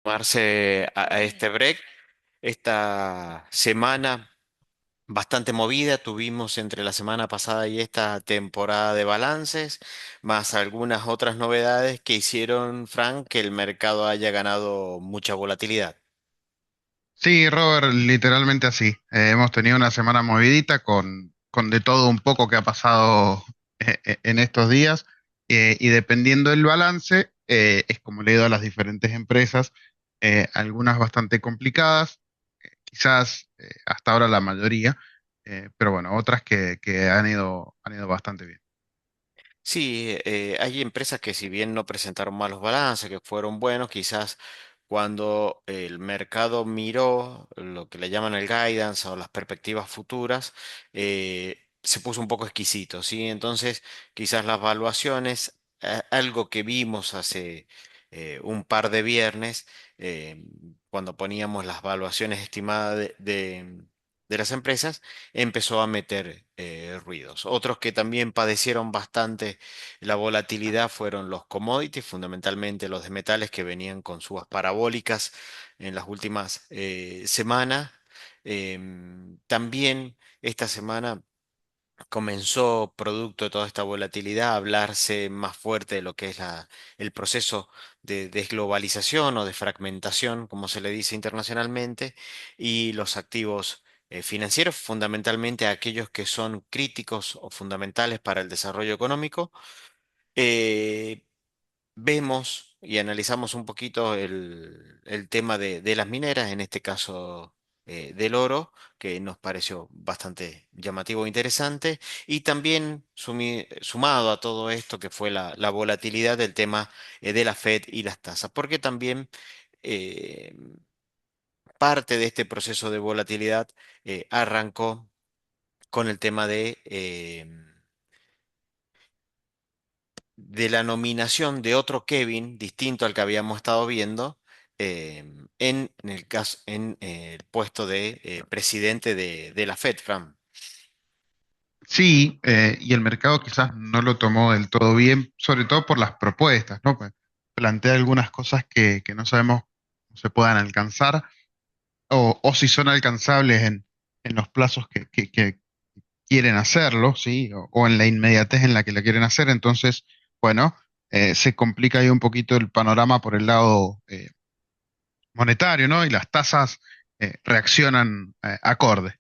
Tomarse a este break. Esta semana bastante movida, tuvimos entre la semana pasada y esta temporada de balances, más algunas otras novedades que hicieron, Frank, que el mercado haya ganado mucha volatilidad. Sí, Robert, literalmente así. Hemos tenido una semana movidita con de todo un poco que ha pasado en estos días y dependiendo del balance, es como le he ido a las diferentes empresas, algunas bastante complicadas, quizás hasta ahora la mayoría, pero bueno, otras que han ido bastante bien. Sí, hay empresas que si bien no presentaron malos balances, que fueron buenos, quizás cuando el mercado miró lo que le llaman el guidance o las perspectivas futuras, se puso un poco exquisito, ¿sí? Entonces, quizás las valuaciones, algo que vimos hace un par de viernes, eh, cuando poníamos las valuaciones estimadas de las empresas, empezó a meter ruidos. Otros que también padecieron bastante la volatilidad fueron los commodities, fundamentalmente los de metales que venían con subas parabólicas en las últimas semanas. También esta semana comenzó, producto de toda esta volatilidad, a hablarse más fuerte de lo que es el proceso de desglobalización o de fragmentación, como se le dice internacionalmente, y los activos financieros, fundamentalmente aquellos que son críticos o fundamentales para el desarrollo económico. Eh, Vemos y analizamos un poquito el tema de las mineras, en este caso del oro, que nos pareció bastante llamativo e interesante, y también sumado a todo esto que fue la volatilidad del tema de la Fed y las tasas, porque también eh, parte de este proceso de volatilidad arrancó con el tema de la nominación de otro Kevin, distinto al que habíamos estado viendo, en el caso, en el puesto de presidente de la Fed, Fran. Sí, y el mercado quizás no lo tomó del todo bien, sobre todo por las propuestas, ¿no? Pues plantea algunas cosas que no sabemos cómo se puedan alcanzar o si son alcanzables en los plazos que quieren hacerlo, ¿sí? O en la inmediatez en la que la quieren hacer. Entonces, bueno, se complica ahí un poquito el panorama por el lado monetario, ¿no? Y las tasas reaccionan acorde.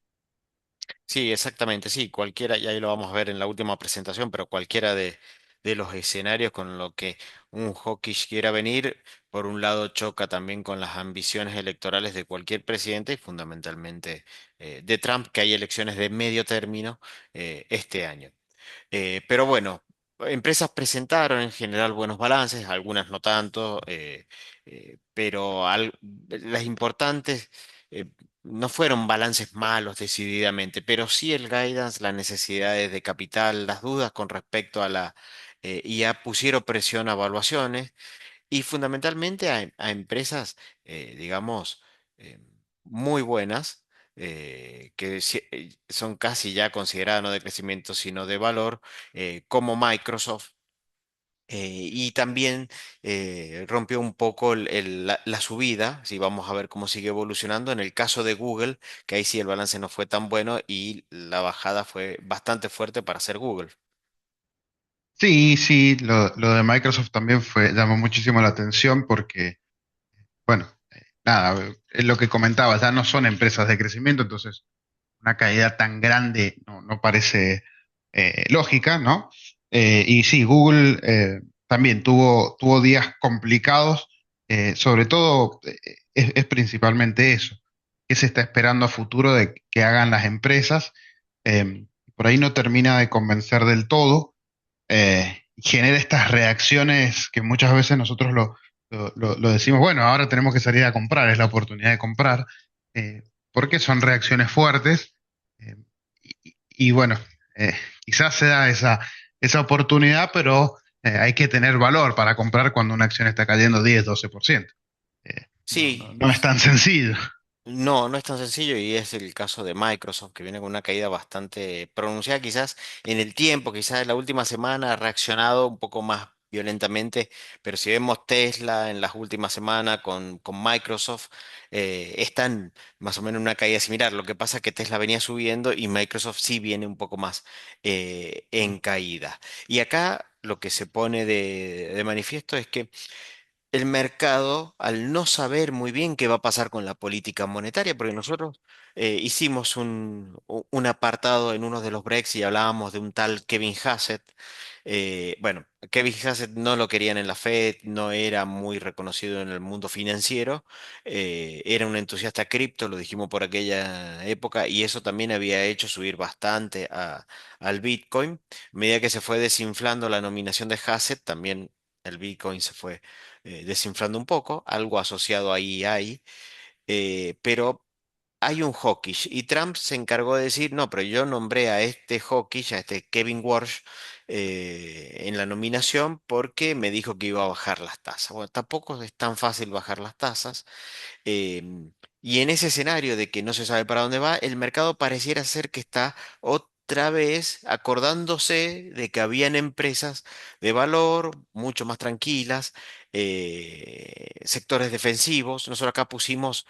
Sí, exactamente, sí, cualquiera, y ahí lo vamos a ver en la última presentación, pero cualquiera de los escenarios con lo que un Hawkish quiera venir, por un lado choca también con las ambiciones electorales de cualquier presidente y fundamentalmente de Trump, que hay elecciones de medio término este año. Pero bueno, empresas presentaron en general buenos balances, algunas no tanto, pero las importantes eh, no fueron balances malos decididamente, pero sí el guidance, las necesidades de capital, las dudas con respecto a ya pusieron presión a evaluaciones y fundamentalmente a empresas, digamos, eh, muy buenas, que son casi ya consideradas no de crecimiento, sino de valor, como Microsoft. Y también rompió un poco la subida, si vamos a ver cómo sigue evolucionando. En el caso de Google, que ahí sí el balance no fue tan bueno y la bajada fue bastante fuerte para ser Google. Sí, sí, lo de Microsoft también llamó muchísimo la atención porque, bueno, nada, es lo que comentaba, ya no son empresas de crecimiento, entonces una caída tan grande no parece lógica, ¿no? Y sí, Google también tuvo días complicados, sobre todo es principalmente eso, que se está esperando a futuro de que hagan las empresas, por ahí no termina de convencer del todo, y genera estas reacciones que muchas veces nosotros lo decimos, bueno, ahora tenemos que salir a comprar, es la oportunidad de comprar, porque son reacciones fuertes. eh, y bueno, eh, quizás se da esa oportunidad, pero hay que tener valor para comprar cuando una acción está cayendo 10, 12%. Sí, No es tan sencillo. no, no es tan sencillo y es el caso de Microsoft, que viene con una caída bastante pronunciada, quizás en el tiempo, quizás en la última semana ha reaccionado un poco más violentamente, pero si vemos Tesla en las últimas semanas con Microsoft, están más o menos en una caída similar. Lo que pasa es que Tesla venía subiendo y Microsoft sí viene un poco más en caída. Y acá lo que se pone de manifiesto es que el mercado, al no saber muy bien qué va a pasar con la política monetaria, porque nosotros hicimos un apartado en uno de los breaks y hablábamos de un tal Kevin Hassett. Bueno, Kevin Hassett no lo querían en la Fed, no era muy reconocido en el mundo financiero, era un entusiasta cripto, lo dijimos por aquella época, y eso también había hecho subir bastante al Bitcoin. A medida que se fue desinflando la nominación de Hassett, también el Bitcoin se fue desinflando un poco, algo asociado ahí hay, pero hay un hawkish y Trump se encargó de decir, no, pero yo nombré a este hawkish, a este Kevin Walsh, en la nominación porque me dijo que iba a bajar las tasas. Bueno, tampoco es tan fácil bajar las tasas. Y en ese escenario de que no se sabe para dónde va, el mercado pareciera ser que está otra vez acordándose de que habían empresas de valor mucho más tranquilas, sectores defensivos. Nosotros acá pusimos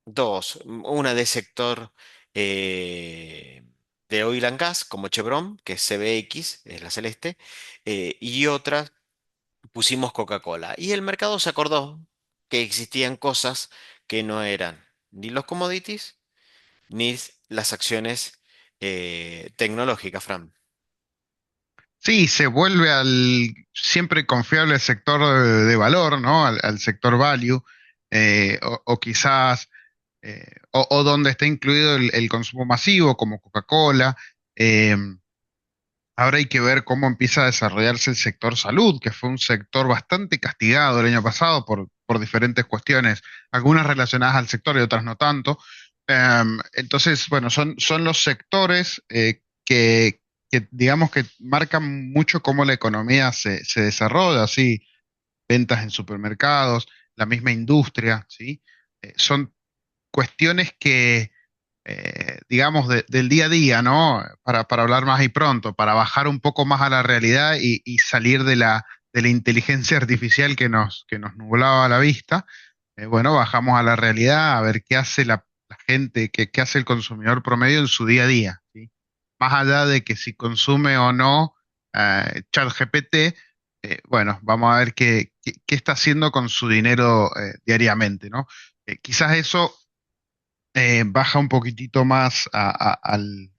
dos, una de sector eh, de oil and gas, como Chevron, que es CBX, es la celeste, y otra pusimos Coca-Cola. Y el mercado se acordó que existían cosas que no eran ni los commodities ni las acciones tecnológicas, Fran. Sí, se vuelve al siempre confiable sector de valor, ¿no? Al sector value, o quizás, o donde está incluido el consumo masivo, como Coca-Cola. Eh, Ahora hay que ver cómo empieza a desarrollarse el sector salud, que fue un sector bastante castigado el año pasado por diferentes cuestiones, algunas relacionadas al sector y otras no tanto. Entonces, bueno, son los sectores que digamos que marcan mucho cómo la economía se desarrolla, así, ventas en supermercados, la misma industria, ¿sí? Son cuestiones que digamos, del día a día, ¿no? Para hablar más y pronto, para bajar un poco más a la realidad y salir de la inteligencia artificial que nos nublaba la vista. Bueno, bajamos a la realidad a ver qué hace la gente, qué hace el consumidor promedio en su día a día, ¿sí? Más allá de que si consume o no ChatGPT, bueno, vamos a ver qué está haciendo con su dinero diariamente, ¿no? Quizás eso baja un poquitito más al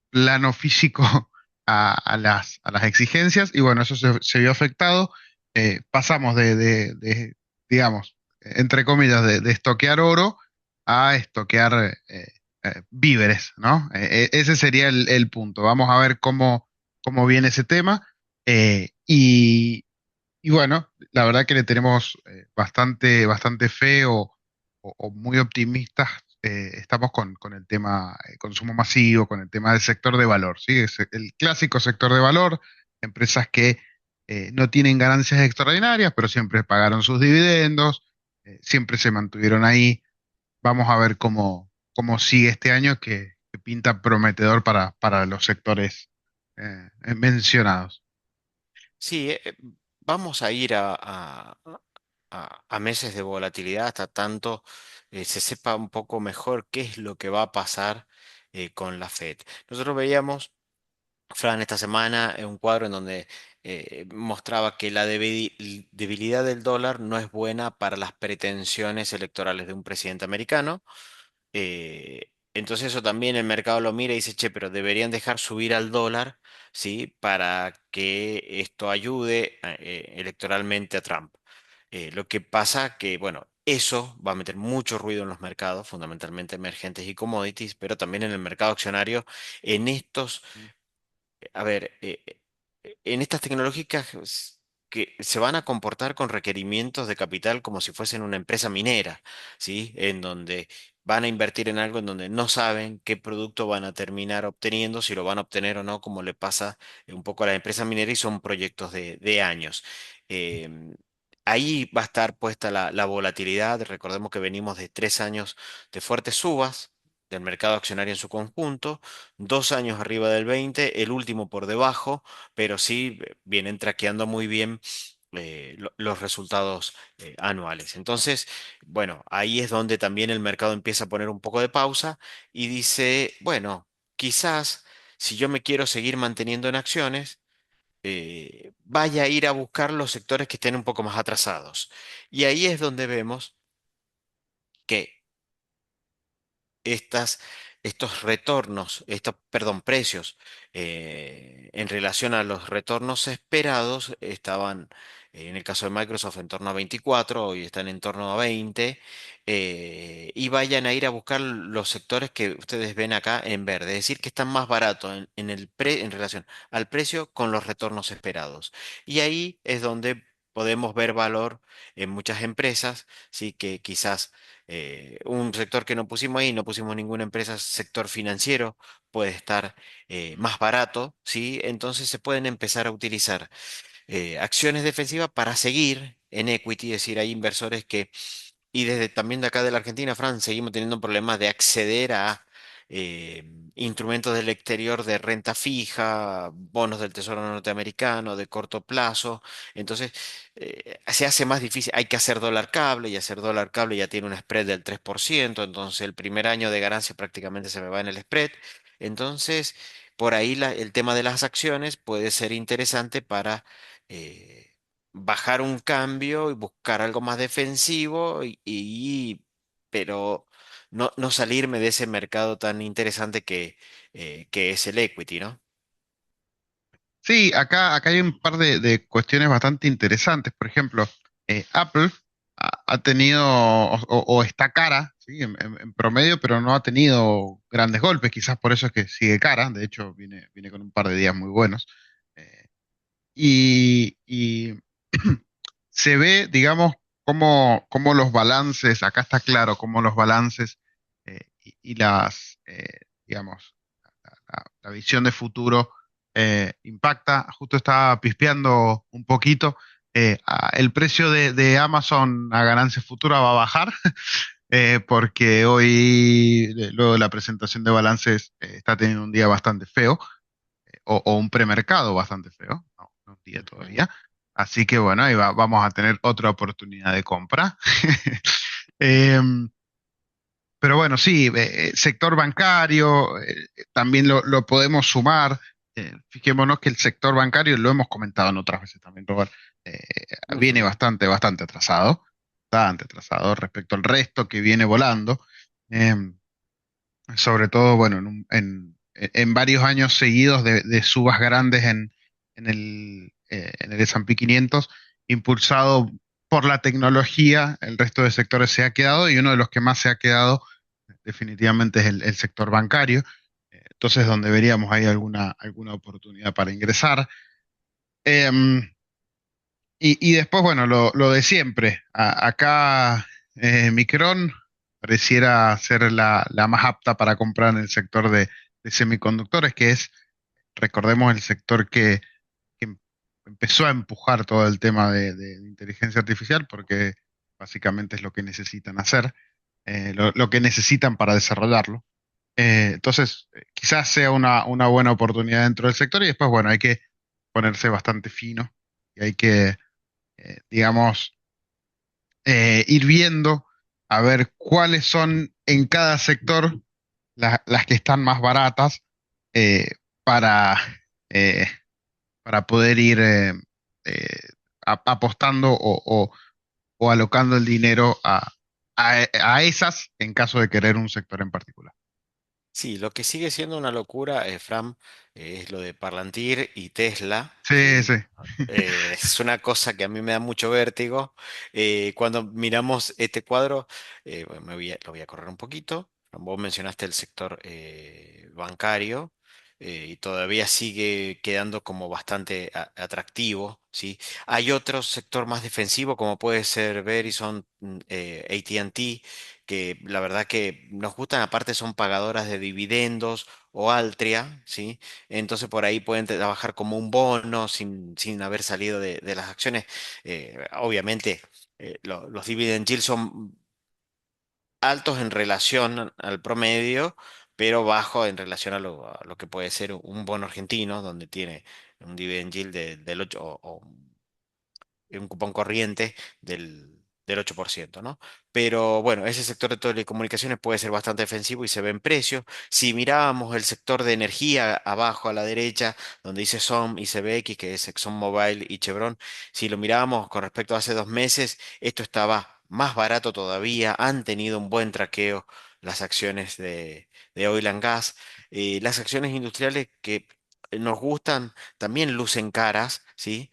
plano físico, a las exigencias, y bueno, eso se vio afectado. Pasamos digamos, entre comillas, de estoquear oro a estoquear víveres, ¿no? Ese sería el punto. Vamos a ver cómo viene ese tema. Y bueno, la verdad que le tenemos bastante fe o muy optimistas estamos con el tema consumo masivo, con el tema del sector de valor, ¿sí? Es el clásico sector de valor, empresas que no tienen ganancias extraordinarias, pero siempre pagaron sus dividendos, siempre se mantuvieron ahí. Vamos a ver cómo sigue este año que pinta prometedor para los sectores mencionados. Sí, vamos a ir a meses de volatilidad hasta tanto se sepa un poco mejor qué es lo que va a pasar con la Fed. Nosotros veíamos, Fran, esta semana un cuadro en donde mostraba que la debilidad del dólar no es buena para las pretensiones electorales de un presidente americano. Entonces eso también el mercado lo mira y dice, che, pero deberían dejar subir al dólar, ¿sí? Para que esto ayude electoralmente a Trump. Lo que pasa que, bueno, eso va a meter mucho ruido en los mercados, fundamentalmente emergentes y commodities, pero también en el mercado accionario, en estos a ver, en estas tecnológicas que se van a comportar con requerimientos de capital como si fuesen una empresa minera, ¿sí? En donde van a invertir en algo en donde no saben qué producto van a terminar obteniendo, si lo van a obtener o no, como le pasa un poco a la empresa minera y son proyectos de años. Em, Ahí va a estar puesta la volatilidad. Recordemos que venimos de 3 años de fuertes subas. del mercado accionario en su conjunto, 2 años arriba del 20, el último por debajo, pero sí vienen traqueando muy bien los resultados anuales. Entonces, bueno, ahí es donde también el mercado empieza a poner un poco de pausa y dice, bueno, quizás si yo me quiero seguir manteniendo en acciones, vaya a ir a buscar los sectores que estén un poco más atrasados. Y ahí es donde vemos que estas, estos retornos, estos, perdón, precios en relación a los retornos esperados estaban, en el caso de Microsoft, en torno a 24, hoy están en torno a 20, y vayan a ir a buscar los sectores que ustedes ven acá en verde, es decir, que están más baratos en relación al precio con los retornos esperados. Y ahí es donde podemos ver valor en muchas empresas, sí, que quizás un sector que no pusimos ahí, no pusimos ninguna empresa, sector financiero, puede estar más barato, ¿sí? Entonces se pueden empezar a utilizar acciones defensivas para seguir en equity, es decir, hay inversores que, y desde también de acá de la Argentina, Fran, seguimos teniendo problemas de acceder a eh, instrumentos del exterior de renta fija, bonos del Tesoro norteamericano de corto plazo. Entonces, se hace más difícil. Hay que hacer dólar cable y hacer dólar cable ya tiene un spread del 3%. Entonces el primer año de ganancia prácticamente se me va en el spread. Entonces, por ahí el tema de las acciones puede ser interesante para bajar un cambio y buscar algo más defensivo, pero no salirme de ese mercado tan interesante que es el equity, ¿no? Sí, acá hay un par de cuestiones bastante interesantes. Por ejemplo, Apple ha tenido o está cara, ¿sí? En promedio, pero no ha tenido grandes golpes. Quizás por eso es que sigue cara. De hecho, viene con un par de días muy buenos. Eh, y se ve, digamos, cómo los balances, acá está claro cómo los balances y las, digamos, la visión de futuro impacta. Justo estaba pispeando un poquito. El precio de Amazon a ganancia futura va a bajar porque hoy, luego de la presentación de balances, está teniendo un día bastante feo o un premercado bastante feo, no un día Ujú. todavía. Así que bueno, vamos a tener otra oportunidad de compra. Pero bueno, sí, sector bancario, también lo podemos sumar. Fijémonos que el sector bancario, lo hemos comentado en otras veces también, Robert, eh, viene Ujú. bastante atrasado respecto al resto que viene volando. Eh, Sobre todo, bueno, en varios años seguidos de subas grandes en el S&P 500, impulsado por la tecnología, el resto de sectores se ha quedado y uno de los que más se ha quedado definitivamente es el sector bancario. Entonces, donde veríamos ahí alguna oportunidad para ingresar. Em, y después, bueno, lo de siempre. Acá Micron pareciera ser la más apta para comprar en el sector de semiconductores, que es, recordemos, el sector que empezó a empujar todo el tema de inteligencia artificial, porque básicamente es lo que necesitan hacer, lo que necesitan para desarrollarlo. Entonces, quizás sea una buena oportunidad dentro del sector y después, bueno, hay que ponerse bastante fino y hay que digamos, ir viendo a ver cuáles son en cada sector las que están más baratas eh, para, eh, para poder ir eh, apostando o alocando el dinero a esas en caso de querer un sector en particular. Sí, lo que sigue siendo una locura, Fran, es lo de Parlantir y Tesla, Sí, sí. ¿sí? Es una cosa que a mí me da mucho vértigo. Cuando miramos este cuadro, bueno, lo voy a correr un poquito. Vos mencionaste el sector bancario y todavía sigue quedando como bastante atractivo, ¿sí? Hay otro sector más defensivo, como puede ser Verizon, AT&T, que la verdad que nos gustan, aparte son pagadoras de dividendos o Altria, ¿sí? Entonces por ahí pueden trabajar como un bono sin haber salido de las acciones. Obviamente los dividend yields son altos en relación al promedio, pero bajos en relación a lo que puede ser un bono argentino, donde tiene un dividend yield del 8 o un cupón corriente del 8%, ¿no? Pero bueno, ese sector de telecomunicaciones puede ser bastante defensivo y se ve en precio. Si mirábamos el sector de energía abajo a la derecha, donde dice SOM y CBX, que es ExxonMobil y Chevron, si lo mirábamos con respecto a hace 2 meses, esto estaba más barato todavía, han tenido un buen traqueo las acciones de oil and gas. Las acciones industriales que nos gustan también lucen caras, ¿sí?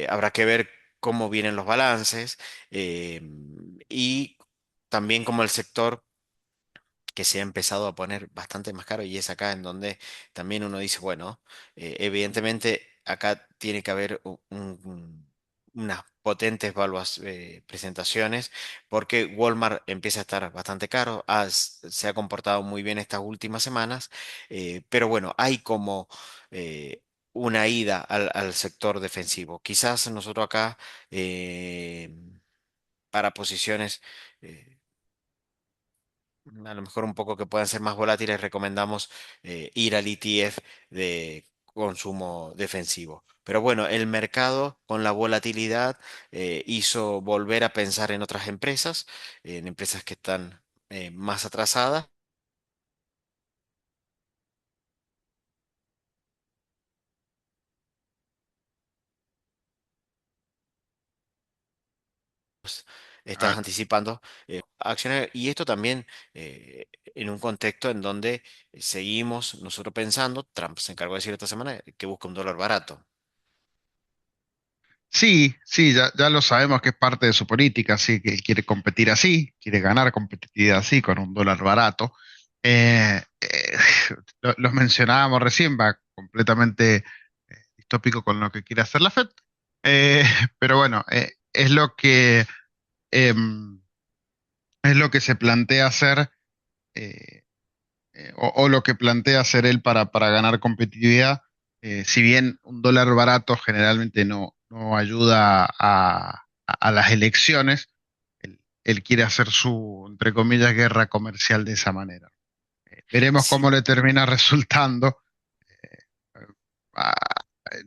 Habrá que ver cómo vienen los balances eh, y también como el sector que se ha empezado a poner bastante más caro y es acá en donde también uno dice, bueno, evidentemente acá tiene que haber unas potentes presentaciones porque Walmart empieza a estar bastante caro, se ha comportado muy bien estas últimas semanas, pero bueno, hay como una ida al sector defensivo. Quizás nosotros acá eh, para posiciones a lo mejor un poco que puedan ser más volátiles, recomendamos ir al ETF de consumo defensivo. Pero bueno, el mercado con la volatilidad hizo volver a pensar en otras empresas, en empresas que están más atrasadas. Estás Ah, anticipando acciones y esto también en un contexto en donde seguimos nosotros pensando, Trump se encargó de decir esta semana que busca un dólar barato. sí, sí, ya lo sabemos que es parte de su política, sí, que él quiere competir así, quiere ganar competitividad así, con un dólar barato. Lo mencionábamos recién, va completamente distópico con lo que quiere hacer la Fed. Eh, pero bueno, em, es lo que se plantea hacer. eh, o lo que plantea hacer él para ganar competitividad, si bien un dólar barato generalmente no ayuda a las elecciones, él quiere hacer su, entre comillas, guerra comercial de esa manera. Veremos Sí, cómo le termina resultando. Ah,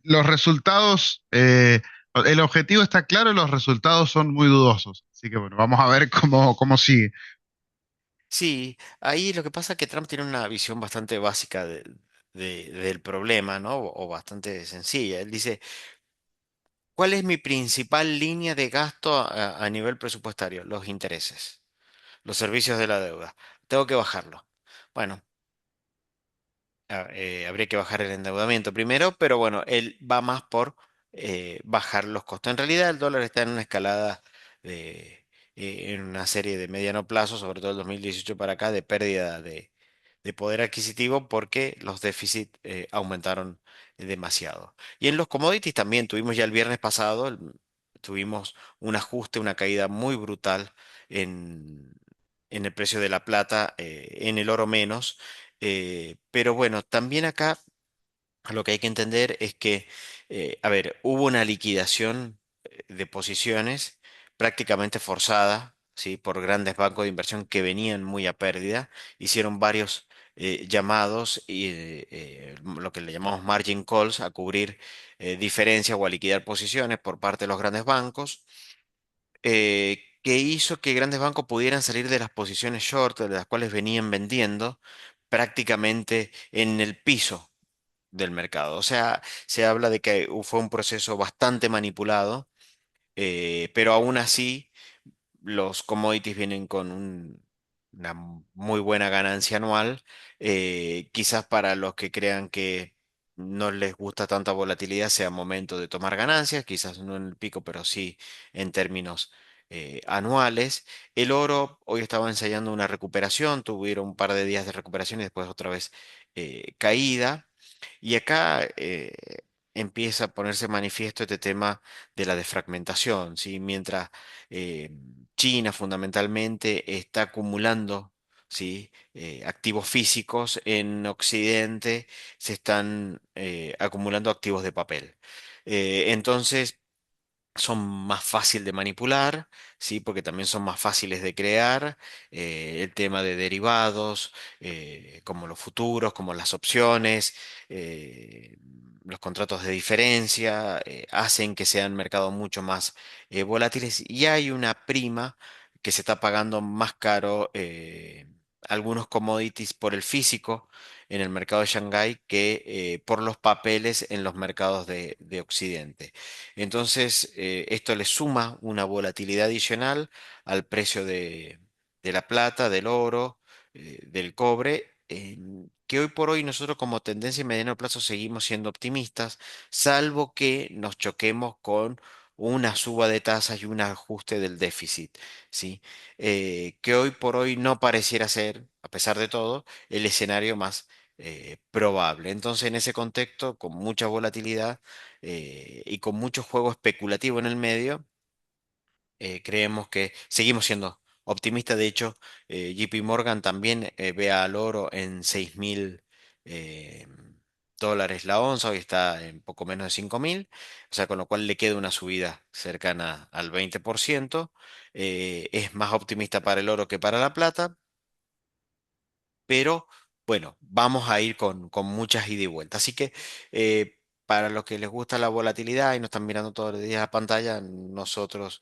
los resultados, el objetivo está claro, los resultados son muy dudosos. Así que bueno, vamos a ver cómo sigue. sí, ahí lo que pasa es que Trump tiene una visión bastante básica del problema, ¿no? O bastante sencilla. Él dice, ¿cuál es mi principal línea de gasto a nivel presupuestario? Los intereses, los servicios de la deuda. Tengo que bajarlo. Bueno, habría que bajar el endeudamiento primero, pero bueno, él va más por bajar los costos. En realidad, el dólar está en una escalada en una serie de mediano plazo, sobre todo el 2018 para acá, de pérdida de poder adquisitivo porque los déficits aumentaron demasiado. Y en los commodities también tuvimos ya el viernes pasado, tuvimos un ajuste, una caída muy brutal en, en el precio de la plata, en el oro menos. Pero bueno, también acá lo que hay que entender es que, a ver, hubo una liquidación de posiciones prácticamente forzada, ¿sí? Por grandes bancos de inversión que venían muy a pérdida, hicieron varios llamados y lo que le llamamos margin calls a cubrir diferencias o a liquidar posiciones por parte de los grandes bancos que hizo que grandes bancos pudieran salir de las posiciones short, de las cuales venían vendiendo prácticamente en el piso del mercado. O sea, se habla de que fue un proceso bastante manipulado, pero aún así los commodities vienen con una muy buena ganancia anual. Quizás para los que crean que no les gusta tanta volatilidad sea momento de tomar ganancias, quizás no en el pico, pero sí en términos anuales. El oro hoy estaba ensayando una recuperación, tuvieron un par de días de recuperación y después otra vez caída. Y acá empieza a ponerse manifiesto este tema de la defragmentación, ¿sí? Mientras eh, China fundamentalmente está acumulando, ¿sí? Activos físicos, en Occidente se están acumulando activos de papel. Entonces, son más fácil de manipular, ¿sí? Porque también son más fáciles de crear. El tema de derivados, como los futuros, como las opciones, eh, los contratos de diferencia, hacen que sean mercados mucho más volátiles y hay una prima que se está pagando más caro. Algunos commodities por el físico en el mercado de Shanghái que por los papeles en los mercados de Occidente. Entonces, esto le suma una volatilidad adicional al precio de la plata, del oro, del cobre, que hoy por hoy nosotros como tendencia en mediano plazo seguimos siendo optimistas, salvo que nos choquemos con una suba de tasas y un ajuste del déficit, ¿sí? Que hoy por hoy no pareciera ser, a pesar de todo, el escenario más probable. Entonces, en ese contexto, con mucha volatilidad, y con mucho juego especulativo en el medio, creemos que seguimos siendo optimistas. De hecho, JP Morgan también ve al oro en 6.000 eh, dólares la onza, hoy está en poco menos de 5.000, o sea, con lo cual le queda una subida cercana al 20%. Es más optimista para el oro que para la plata, pero bueno, vamos a ir con muchas ida y vuelta. Así que para los que les gusta la volatilidad y no están mirando todos los días la pantalla, nosotros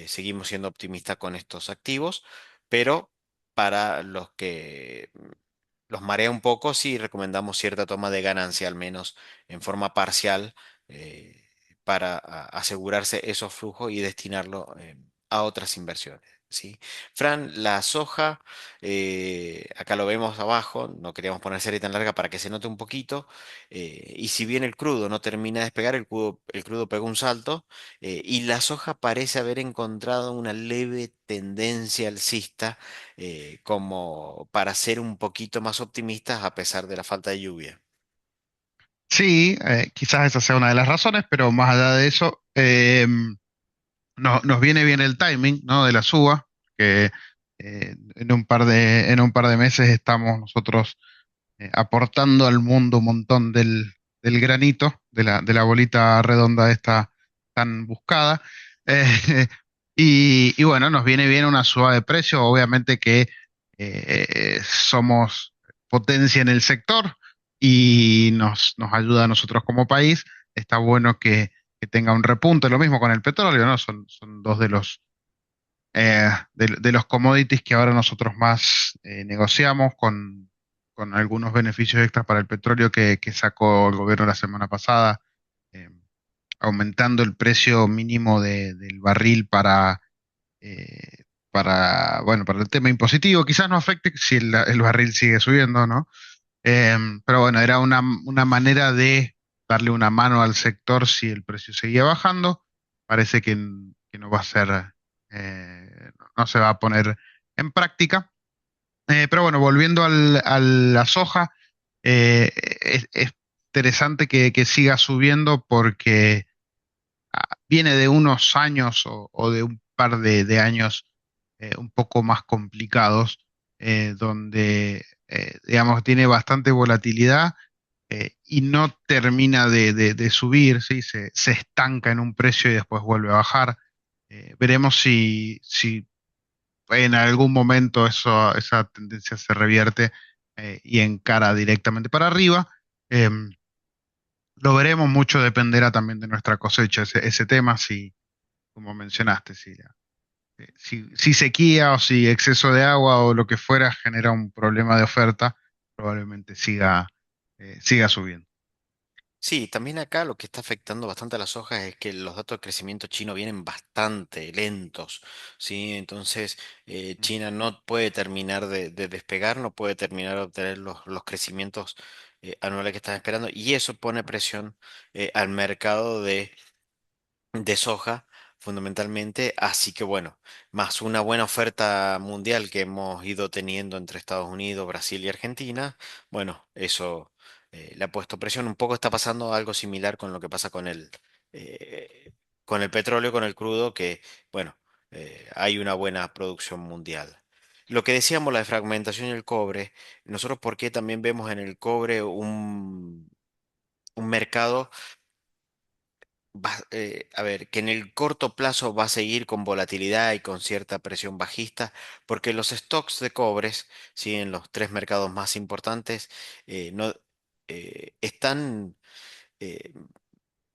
seguimos siendo optimistas con estos activos, pero para los que los marea un poco, sí recomendamos cierta toma de ganancia, al menos en forma parcial, eh, para asegurarse esos flujos y destinarlo a otras inversiones. ¿Sí? Fran, la soja, acá lo vemos abajo, no queríamos poner serie tan larga para que se note un poquito, y si bien el crudo no termina de despegar, el crudo pegó un salto, y la soja parece haber encontrado una leve tendencia alcista, como para ser un poquito más optimistas a pesar de la falta de lluvia. Sí, quizás esa sea una de las razones, pero más allá de eso, nos viene bien el timing, ¿no? De la suba, que en un par de meses estamos nosotros aportando al mundo un montón del granito, de la bolita redonda esta tan buscada. Eh, y bueno, nos viene bien una suba de precio, obviamente que somos potencia en el sector y nos ayuda a nosotros como país. Está bueno que tenga un repunte, lo mismo con el petróleo, ¿no? Son dos de los commodities que ahora nosotros más negociamos con algunos beneficios extras para el petróleo que sacó el gobierno la semana pasada, eh, aumentando el precio mínimo del barril bueno, para el tema impositivo. Quizás no afecte si el barril sigue subiendo, ¿no? Pero bueno, era una manera de darle una mano al sector si el precio seguía bajando. Parece que no va a ser, no se va a poner en práctica. Pero bueno, volviendo a la soja, es interesante que siga subiendo porque viene de unos años o de un par de años un poco más complicados, donde, digamos, tiene bastante volatilidad y no termina de subir, ¿sí? Se estanca en un precio y después vuelve a bajar. Veremos si en algún momento esa tendencia se revierte y encara directamente para arriba. Em, lo veremos, mucho dependerá también de nuestra cosecha, ese tema, si, como mencionaste, si sequía o si exceso de agua o lo que fuera genera un problema de oferta, probablemente siga subiendo. Sí, también acá lo que está afectando bastante a las hojas es que los datos de crecimiento chino vienen bastante lentos, ¿sí? Entonces, China no puede terminar de despegar, no puede terminar de obtener los crecimientos anuales que están esperando y eso pone presión al mercado de soja fundamentalmente, así que bueno, más una buena oferta mundial que hemos ido teniendo entre Estados Unidos, Brasil y Argentina, bueno, eso le ha puesto presión. Un poco está pasando algo similar con lo que pasa eh, con el petróleo, con el crudo, que bueno, hay una buena producción mundial. Lo que decíamos, la fragmentación y el cobre, nosotros por qué también vemos en el cobre un mercado a ver, que en el corto plazo va a seguir con volatilidad y con cierta presión bajista, porque los stocks de cobres, sí, en los tres mercados más importantes, no, están eh,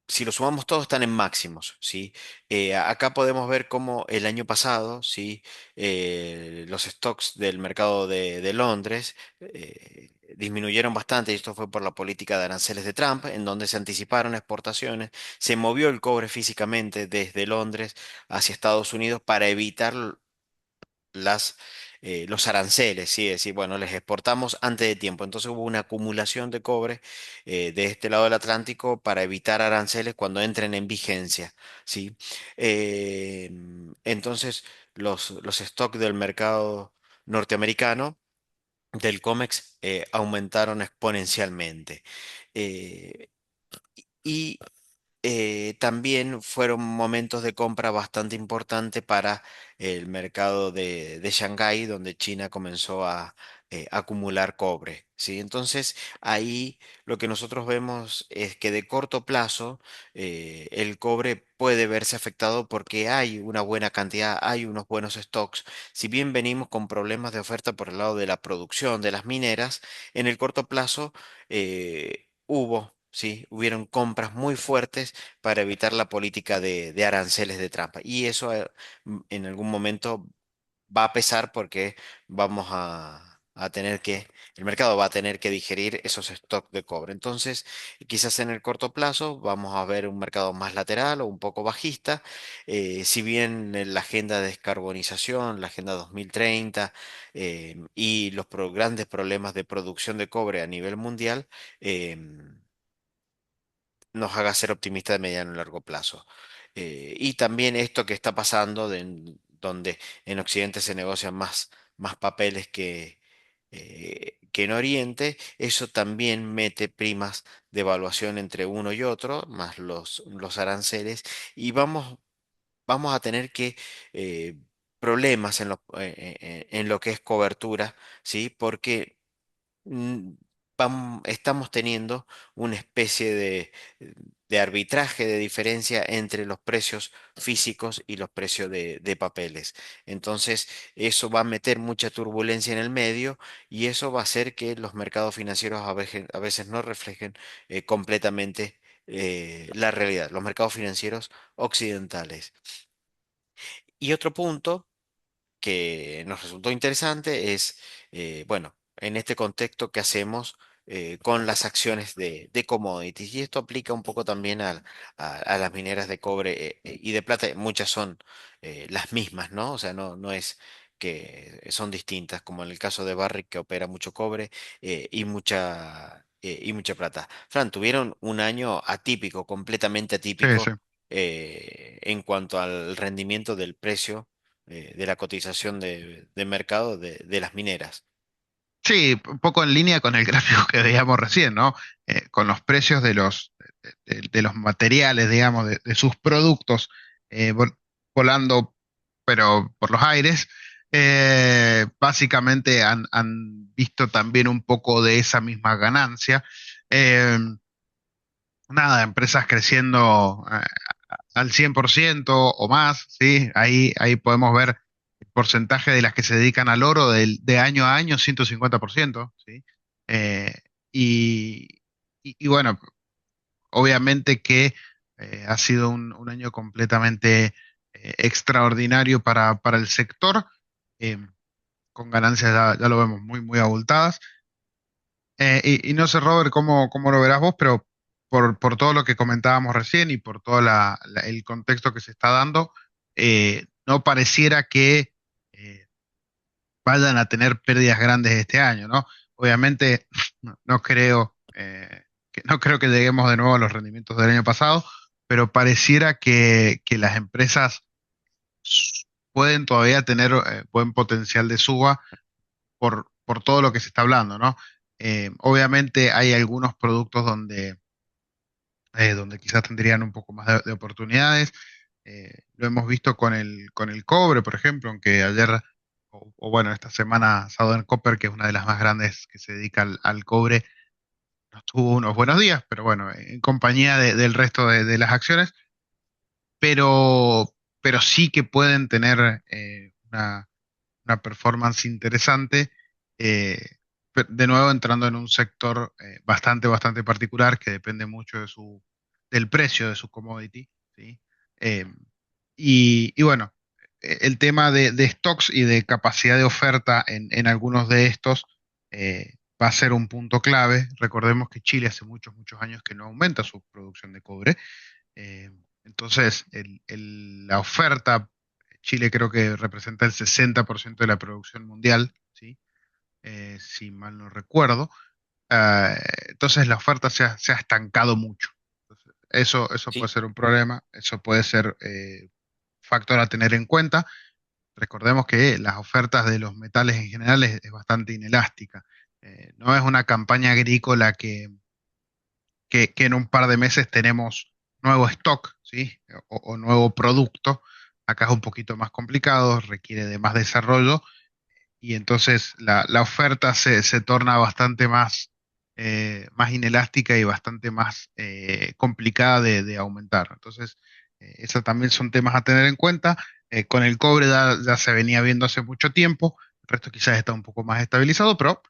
si lo sumamos todos, están en máximos, ¿sí? Acá podemos ver cómo el año pasado, ¿sí? Los stocks del mercado de Londres disminuyeron bastante, y esto fue por la política de aranceles de Trump, en donde se anticiparon exportaciones, se movió el cobre físicamente desde Londres hacia Estados Unidos para evitar las, los aranceles, ¿sí? Es decir, bueno, les exportamos antes de tiempo. Entonces hubo una acumulación de cobre de este lado del Atlántico para evitar aranceles cuando entren en vigencia, ¿sí? Eh, entonces los stocks del mercado norteamericano, del COMEX, aumentaron exponencialmente. Eh, y también fueron momentos de compra bastante importantes para el mercado de Shanghái, donde China comenzó a acumular cobre, ¿sí? Entonces, ahí lo que nosotros vemos es que de corto plazo el cobre puede verse afectado porque hay una buena cantidad, hay unos buenos stocks. Si bien venimos con problemas de oferta por el lado de la producción de las mineras, en el corto plazo hubo, sí, hubieron compras muy fuertes para evitar la política de aranceles de Trump. Y eso en algún momento va a pesar porque vamos a tener que, el mercado va a tener que digerir esos stocks de cobre. Entonces, quizás en el corto plazo vamos a ver un mercado más lateral o un poco bajista. Si bien la agenda de descarbonización, la agenda 2030 y los grandes problemas de producción de cobre a nivel mundial, nos haga ser optimistas de mediano y largo plazo. Y también esto que está pasando, donde en Occidente se negocian más papeles que en Oriente, eso también mete primas de evaluación entre uno y otro, más los aranceles, y vamos a tener que problemas en lo que es cobertura, ¿sí? Porque mm, estamos teniendo una especie de arbitraje de diferencia entre los precios físicos y los precios de papeles. Entonces, eso va a meter mucha turbulencia en el medio y eso va a hacer que los mercados financieros a veces no reflejen completamente la realidad, los mercados financieros occidentales. Y otro punto que nos resultó interesante es, bueno, en este contexto, ¿qué hacemos con las acciones de commodities? Y esto aplica un poco también a las mineras de cobre y de plata. Muchas son las mismas, ¿no? O sea, no es que son distintas, como en el caso de Barrick, que opera mucho cobre y mucha plata. Fran, tuvieron un año atípico, completamente Sí, sí. atípico en cuanto al rendimiento del precio de la cotización de mercado de las mineras. Sí, un poco en línea con el gráfico que veíamos recién, ¿no? Con los precios de los materiales, digamos, de sus productos volando, pero por los aires, básicamente han visto también un poco de esa misma ganancia. Eh, Nada, empresas creciendo al 100% o más, ¿sí? Ahí podemos ver el porcentaje de las que se dedican al oro de año a año, 150%, ¿sí? Eh, y, y bueno, obviamente que ha sido un año completamente extraordinario para el sector, eh, con ganancias ya lo vemos muy abultadas. Y no sé, Robert, cómo lo verás vos, pero por todo lo que comentábamos recién y por todo el contexto que se está dando, no pareciera que vayan a tener pérdidas grandes este año, ¿no? Obviamente, no creo, no creo que lleguemos de nuevo a los rendimientos del año pasado, pero pareciera que las empresas pueden todavía tener buen potencial de suba por todo lo que se está hablando, ¿no? Obviamente hay algunos productos donde quizás tendrían un poco más de oportunidades. Lo hemos visto con el cobre, por ejemplo, aunque ayer, o bueno, esta semana Southern Copper, que es una de las más grandes que se dedica al cobre, nos tuvo unos buenos días, pero bueno, en compañía del resto de las acciones. pero sí que pueden tener una performance interesante. De nuevo, entrando en un sector bastante particular que depende mucho del precio de su commodity, ¿sí? Eh, y bueno, el tema de stocks y de capacidad de oferta en algunos de estos va a ser un punto clave. Recordemos que Chile hace muchos años que no aumenta su producción de cobre. Eh, entonces, la oferta, Chile creo que representa el 60% de la producción mundial, ¿sí? Si mal no recuerdo. Eh, entonces, la oferta se ha estancado mucho. Entonces, eso puede Sí, ser un problema, eso puede ser factor a tener en cuenta. Recordemos que las ofertas de los metales en general es bastante inelástica. No es una campaña agrícola que en un par de meses tenemos nuevo stock, ¿sí? O nuevo producto. Acá es un poquito más complicado, requiere de más desarrollo y entonces la oferta se torna bastante más inelástica y bastante más complicada de aumentar. Entonces, esos también son temas a tener en cuenta. Con el cobre ya se venía viendo hace mucho tiempo, el resto quizás está un poco más estabilizado, pero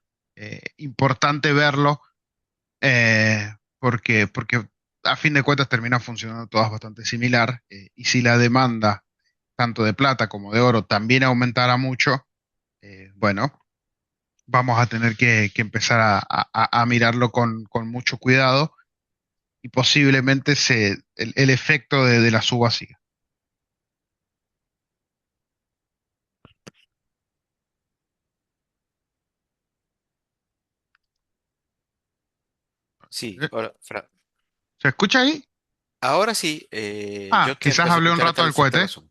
importante verlo porque a fin de cuentas terminan funcionando todas bastante similar. Y si la demanda, tanto de plata como de oro, también aumentara mucho, bueno, vamos a tener que empezar a mirarlo con mucho cuidado y posiblemente el efecto de la suba siga. sí. ¿Eh? Hola, ¿Se escucha ahí? ahora sí, Ah, yo te quizás empecé a hablé un escuchar hasta rato el al efecto de la cohete. suba.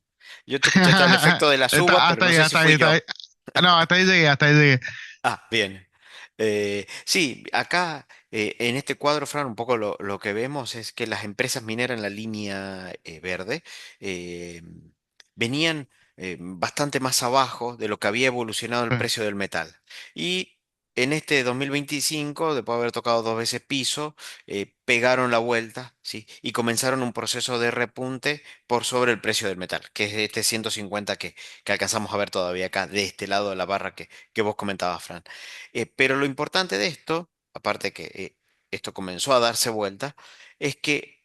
Yo te escuché hasta el efecto de la suba, pero Hasta no ahí, sé si hasta ahí, fui hasta ahí. yo. No, hasta ahí llegué. Ah, bien. Sí, acá en este cuadro, Fran, un poco lo que vemos es que las empresas mineras en la línea verde eh, venían bastante más abajo de lo que había evolucionado el Sí. precio del metal. Y en este 2025, después de haber tocado dos veces piso, pegaron la vuelta, ¿sí? Y comenzaron un proceso de repunte por sobre el precio del metal, que es este 150 que alcanzamos a ver todavía acá, de este lado de la barra que vos comentabas, Fran. Pero lo importante de esto, aparte que esto comenzó a darse vuelta, es que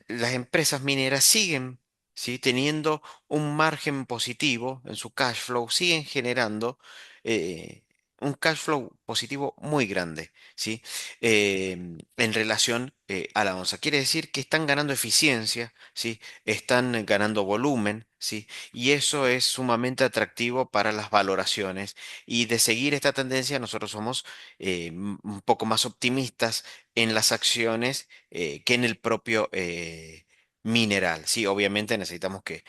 las empresas mineras siguen, ¿sí? Teniendo un margen positivo en su cash flow, siguen generando eh, un cash flow positivo muy grande, ¿sí? En relación a la onza. Quiere decir que están ganando eficiencia, ¿sí? Están ganando volumen, ¿sí? Y eso es sumamente atractivo para las valoraciones. Y de seguir esta tendencia, nosotros somos un poco más optimistas en las acciones que en el propio mineral. Sí, obviamente necesitamos eh,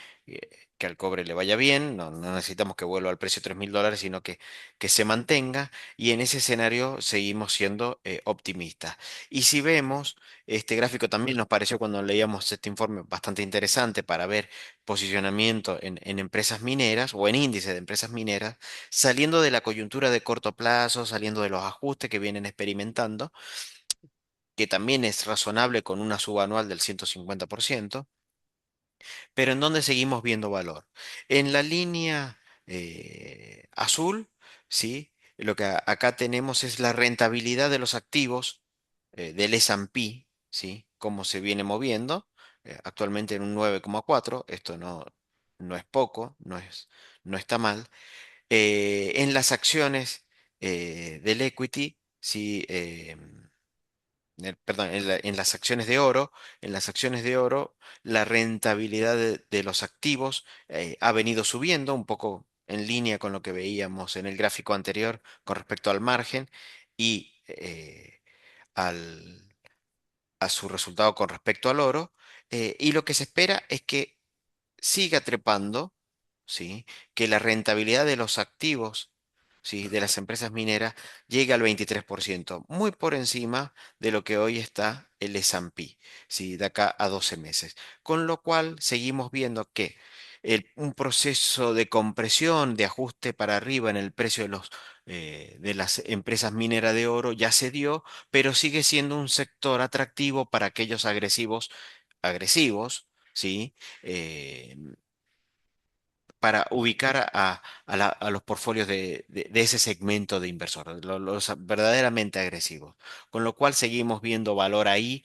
que al cobre le vaya bien, no necesitamos que vuelva al precio de $3.000, sino que se mantenga y en ese escenario seguimos siendo optimistas. Y si vemos, este gráfico también nos pareció cuando leíamos este informe bastante interesante para ver posicionamiento en empresas mineras o en índices de empresas mineras, saliendo de la coyuntura de corto plazo, saliendo de los ajustes que vienen experimentando, que también es razonable con una suba anual del 150%, pero ¿en dónde seguimos viendo valor? En la línea azul, ¿sí? Lo que acá tenemos es la rentabilidad de los activos del S&P, ¿sí? Cómo se viene moviendo, actualmente en un 9,4. Esto no es poco, no está mal. En las acciones del equity, ¿sí? Perdón, en las acciones de oro, en las acciones de oro, la rentabilidad de los activos ha venido subiendo un poco en línea con lo que veíamos en el gráfico anterior con respecto al margen y al, a su resultado con respecto al oro. Y lo que se espera es que siga trepando, ¿sí? Que la rentabilidad de los activos, ¿sí? De las empresas mineras llegue al 23%, muy por encima de lo que hoy está el S&P, ¿sí? De acá a 12 meses. Con lo cual seguimos viendo que un proceso de compresión, de ajuste para arriba en el precio de las empresas mineras de oro ya se dio, pero sigue siendo un sector atractivo para aquellos agresivos ¿sí? Eh, para ubicar a los portfolios de ese segmento de inversores, los verdaderamente agresivos. Con lo cual seguimos viendo valor ahí,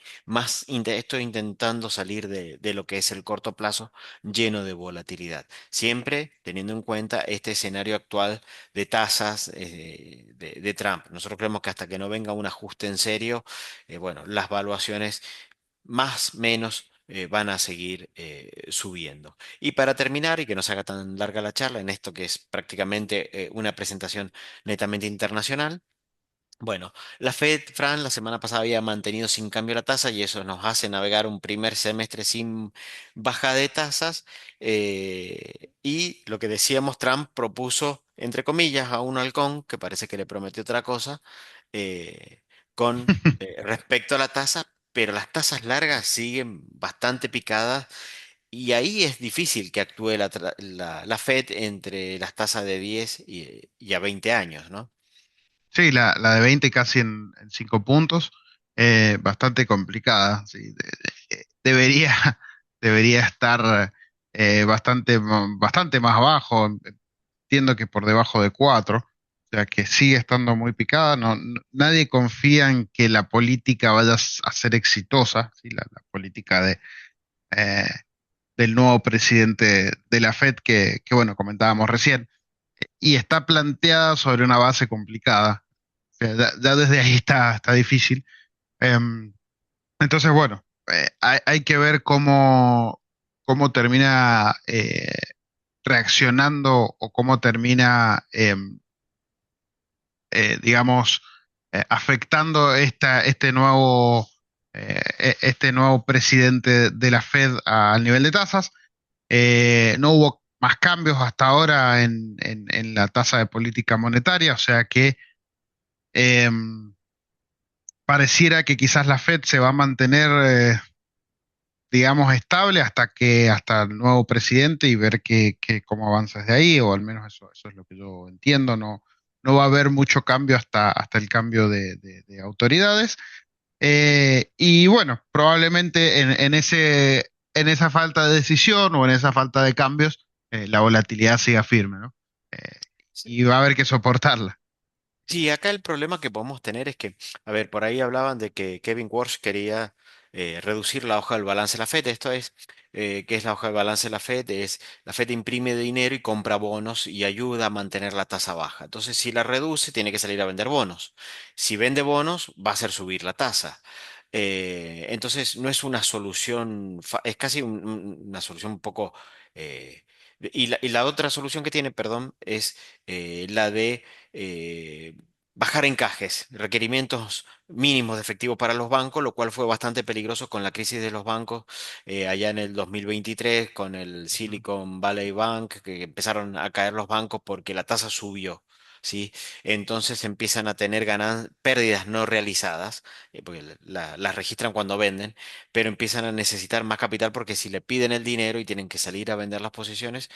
estoy intentando salir de lo que es el corto plazo lleno de volatilidad, siempre teniendo en cuenta este escenario actual de tasas de Trump. Nosotros creemos que hasta que no venga un ajuste en serio, bueno, las valuaciones más menos van a seguir subiendo. Y para terminar, y que no se haga tan larga la charla en esto que es prácticamente una presentación netamente internacional, bueno, la Fed, Fran, la semana pasada había mantenido sin cambio la tasa y eso nos hace navegar un primer semestre sin baja de tasas. Y lo que decíamos, Trump propuso, entre comillas, a un halcón, que parece que le prometió otra cosa, eh, con respecto a la tasa, pero las tasas largas siguen bastante picadas y ahí es difícil que actúe la Fed entre las tasas de 10 y a 20 años, ¿no? Sí, la de 20 casi en 5 puntos, bastante complicada. Sí. Debería, debería estar bastante más abajo. Entiendo que por debajo de 4, o sea que sigue estando muy picada. Nadie confía en que la política vaya a ser exitosa, ¿sí? La política eh, del nuevo presidente de la Fed bueno, comentábamos recién, y está planteada sobre una base complicada. O sea, ya desde ahí está difícil. Em, entonces, bueno, hay que ver cómo termina reaccionando o cómo termina, digamos, afectando este nuevo presidente de la Fed al nivel de tasas. No hubo más cambios hasta ahora en la tasa de política monetaria, o sea que em, pareciera que quizás la Fed se va a mantener, digamos, estable hasta el nuevo presidente y ver cómo avanza desde ahí, o al menos eso es lo que yo entiendo. No va a haber mucho cambio hasta el cambio de autoridades. Y bueno, probablemente en esa falta de decisión o en esa falta de cambios, la volatilidad siga firme, ¿no? Eh, y va a haber que soportarla. Sí, acá el problema que podemos tener es que, a ver, por ahí hablaban de que Kevin Walsh quería reducir la hoja del balance de la Fed. Esto es, ¿qué es la hoja del balance de la Fed? Es la Fed imprime dinero y compra bonos y ayuda a mantener la tasa baja. Entonces, si la reduce, tiene que salir a vender bonos. Si vende bonos, va a hacer subir la tasa. Entonces, no es una solución, es casi una solución un poco... y la otra solución que tiene, perdón, es la de bajar encajes, requerimientos mínimos de efectivo para los bancos, lo cual fue bastante peligroso con la crisis de los bancos allá en el 2023, con el Ujú. Silicon Valley Bank, que empezaron a caer los bancos porque la tasa subió. ¿Sí? Entonces empiezan a tener pérdidas no realizadas, porque las registran cuando venden, pero empiezan a necesitar más capital porque si le piden el dinero y tienen que salir a vender las posiciones,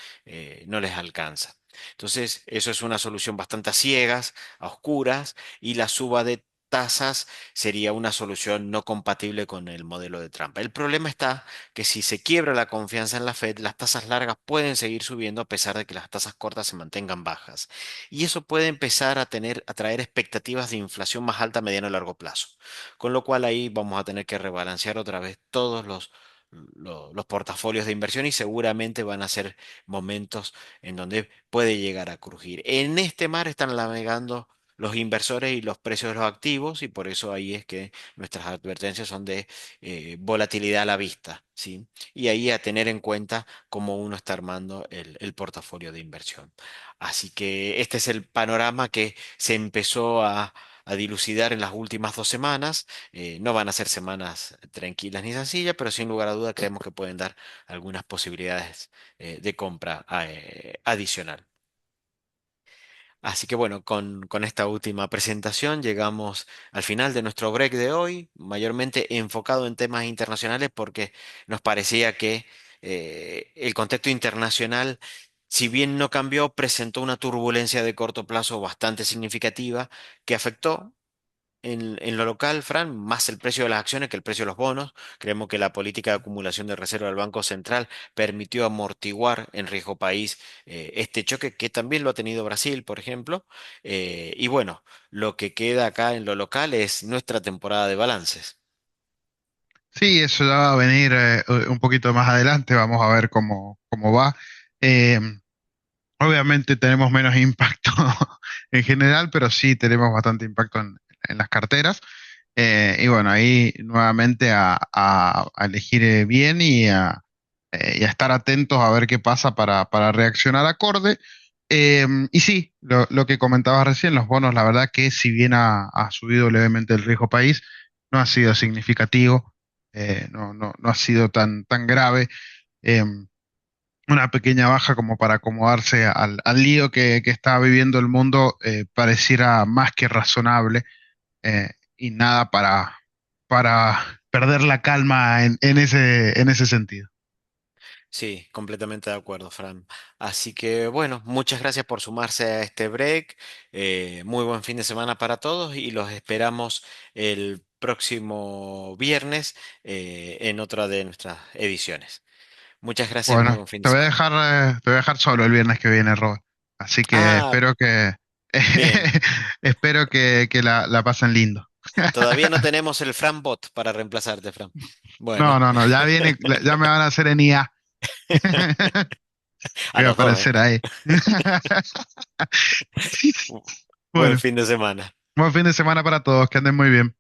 no les alcanza. Entonces, eso es una solución bastante a ciegas, a oscuras, y la suba de tasas sería una solución no compatible con el modelo de Trump. El problema está que si se quiebra la confianza en la Fed, las tasas largas pueden seguir subiendo a pesar de que las tasas cortas se mantengan bajas. Y eso puede empezar a traer expectativas de inflación más alta a mediano y largo plazo. Con lo cual ahí vamos a tener que rebalancear otra vez todos los portafolios de inversión y seguramente van a ser momentos en donde puede llegar a crujir. En este mar están navegando los inversores y los precios de los activos y por eso ahí es que nuestras advertencias son de volatilidad a la vista, ¿sí? Y ahí a tener en cuenta cómo uno está armando el portafolio de inversión. Así que este es el panorama que se empezó a dilucidar en las últimas 2 semanas. No van a ser semanas tranquilas ni sencillas, pero sin lugar a duda creemos que pueden dar algunas posibilidades de compra adicional. Así que bueno, con esta última presentación llegamos al final de nuestro break de hoy, mayormente enfocado en temas internacionales porque nos parecía que el contexto internacional, si bien no cambió, presentó una turbulencia de corto plazo bastante significativa que afectó. en lo local, Fran, más el precio de las acciones que el precio de los bonos. Creemos que la política de acumulación de reserva del Banco Central permitió amortiguar en riesgo país este choque que también lo ha tenido Brasil, por ejemplo. Y bueno, lo que queda acá en lo local es nuestra temporada de balances. Sí, eso ya va a venir un poquito más adelante, vamos a ver cómo va. Eh, Obviamente tenemos menos impacto en general, pero sí tenemos bastante impacto en las carteras. Y bueno, ahí nuevamente a elegir bien y a estar atentos a ver qué pasa para reaccionar acorde. Y sí, lo que comentabas recién, los bonos, la verdad que si bien ha subido levemente el riesgo país, no ha sido significativo, no ha sido tan grave. Una pequeña baja como para acomodarse al lío que está viviendo el mundo, pareciera más que razonable, y nada para perder la calma en ese sentido. Sí, completamente de acuerdo, Fran. Así que bueno, muchas gracias por sumarse a este break. Muy buen fin de semana para todos y los esperamos el próximo viernes en otra de nuestras ediciones. Muchas gracias, muy Bueno, buen fin de te voy a semana. dejar, te voy a dejar solo el viernes que viene, Robert. Así que Ah, espero que bien. espero que la pasen lindo. Todavía no tenemos el Fran Bot para reemplazarte, Fran. No, Bueno, no, no, ya viene, ya me van a hacer en IA. a Voy a los dos, ¿eh? aparecer ahí. Buen Bueno, fin de semana. buen fin de semana para todos, que anden muy bien.